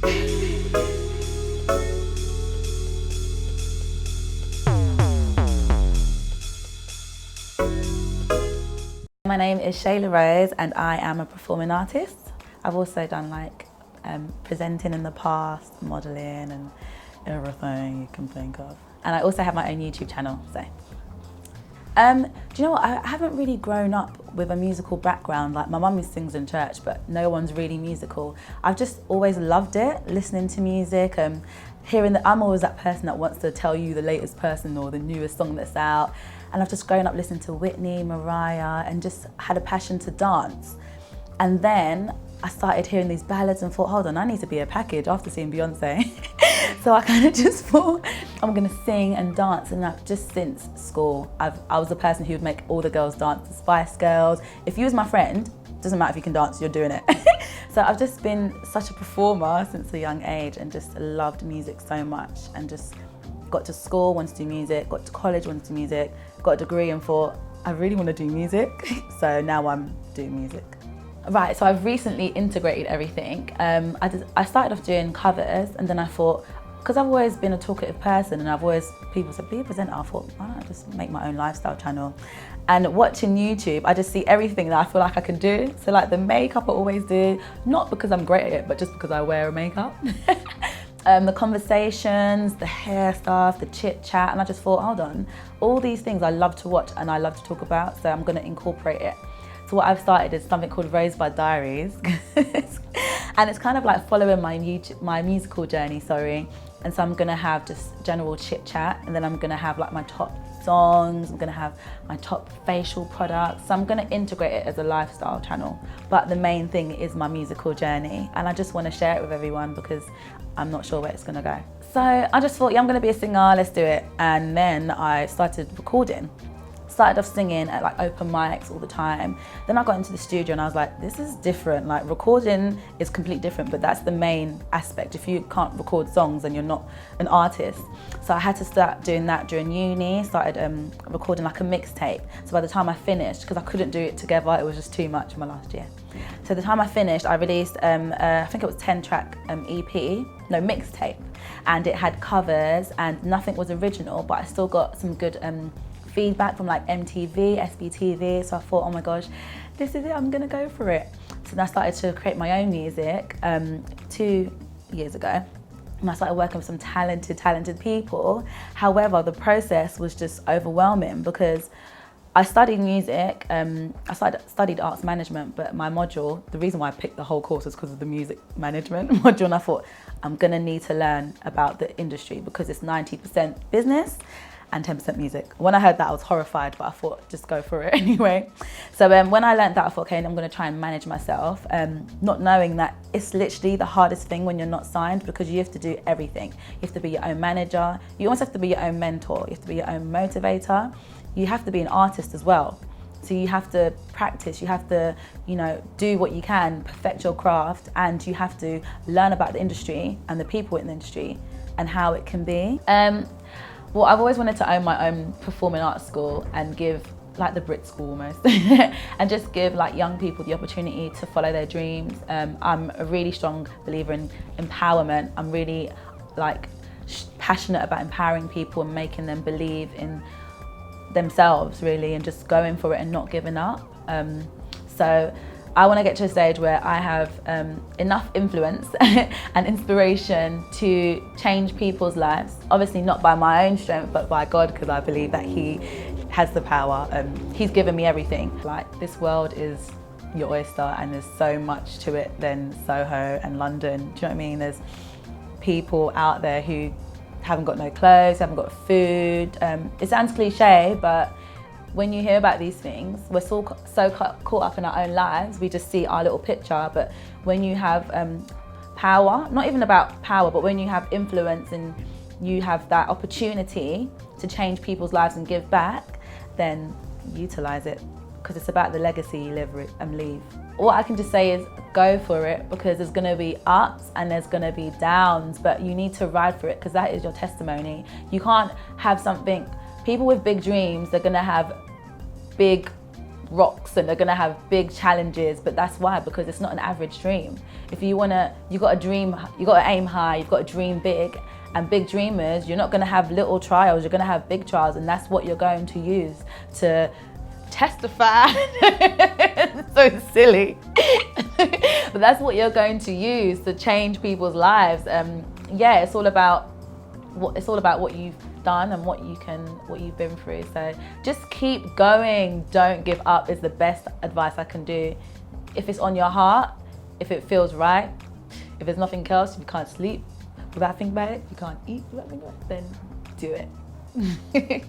My name is Shay La Rose and I am a performing artist. I've also done like presenting in the past, modelling and everything you can think of. And I also have my own YouTube channel, so. Do you know what, I haven't really grown up with a musical background. Like my mum sings in church, but no one's really musical. I've just always loved it, listening to music, I'm always that person that wants to tell you the latest person or the newest song that's out. And I've just grown up listening to Whitney, Mariah, and just had a passion to dance. And then I started hearing these ballads and thought, hold on, I need to be a package after seeing Beyonce. So I kind of just thought, I'm gonna sing and dance. And I've just since school, I was the person who would make all the girls dance, the Spice Girls. If you was my friend, doesn't matter if you can dance, you're doing it. So I've just been such a performer since a young age and just loved music so much, and just got to school, wanted to do music, got to college, wanted to do music, got a degree and thought, I really want to do music. So now I'm doing music. Right, so I've recently integrated everything. I started off doing covers, and then I thought, because I've always been a talkative person and people said, be a presenter, I thought, why don't I just make my own lifestyle channel? And watching YouTube, I just see everything that I feel like I can do. So like the makeup I always do, not because I'm great at it, but just because I wear a makeup. The conversations, the hair stuff, the chit chat, and I just thought, hold on, all these things I love to watch and I love to talk about, so I'm gonna incorporate it. So what I've started is something called Rosebud Diaries. And it's kind of like following my musical journey, And so I'm gonna have just general chit chat, and then I'm gonna have like my top songs, I'm gonna have my top facial products. So I'm gonna integrate it as a lifestyle channel. But the main thing is my musical journey, and I just wanna share it with everyone because I'm not sure where it's gonna go. So I just thought, yeah, I'm gonna be a singer, let's do it. And then I started recording. Started off singing at like open mics all the time. Then I got into the studio and I was like, this is different. Like recording is completely different, but that's the main aspect. If you can't record songs, then you're not an artist. So I had to start doing that during uni, started recording like a mixtape. So by the time I finished, because I couldn't do it together, it was just too much my last year. So the time I finished, I released, I think it was 10-track mixtape. And it had covers and nothing was original, but I still got some good feedback from like MTV, SBTV, so I thought, oh my gosh, this is it, I'm gonna go for it. So then I started to create my own music 2 years ago, and I started working with some talented people. However, the process was just overwhelming because I studied music, I studied arts management, but my module, the reason why I picked the whole course was because of the music management module, and I thought, I'm gonna need to learn about the industry because it's 90% business and 10% music. When I heard that, I was horrified, but I thought, just go for it anyway. So when I learned that, I thought, okay, I'm gonna try and manage myself, not knowing that it's literally the hardest thing when you're not signed, because you have to do everything. You have to be your own manager, you almost have to be your own mentor, you have to be your own motivator, you have to be an artist as well. So you have to practice, you have to, do what you can, perfect your craft, and you have to learn about the industry and the people in the industry and how it can be. Well, I've always wanted to own my own performing arts school and give, like the Brit school almost, and just give like young people the opportunity to follow their dreams. I'm a really strong believer in empowerment. I'm really passionate about empowering people and making them believe in themselves really, and just going for it and not giving up. So I want to get to a stage where I have enough influence and inspiration to change people's lives. Obviously not by my own strength, but by God, because I believe that He has the power. He's given me everything. Like, this world is your oyster, and there's so much to it than Soho and London. Do you know what I mean? There's people out there who haven't got no clothes, haven't got food. It sounds cliche, but when you hear about these things, we're so caught up in our own lives, we just see our little picture. But when you have power, not even about power, but when you have influence and you have that opportunity to change people's lives and give back, then utilize it, because it's about the legacy you leave. What I can just say is go for it, because there's gonna be ups and there's gonna be downs, but you need to ride for it, because that is your testimony. You can't have something. People with big dreams, they're gonna have big rocks and they're gonna have big challenges, but that's why, because it's not an average dream. If you gotta aim high, you've got to dream big, and big dreamers, you're not gonna have little trials, you're gonna have big trials, and that's what you're going to use to testify. So silly. But that's what you're going to use to change people's lives. Yeah, it's all about what you've done and what you've been through. So just keep going, don't give up is the best advice I can do. If it's on your heart, if it feels right, if there's nothing else, if you can't sleep without thinking about it, if you can't eat without thinking about it, then do it.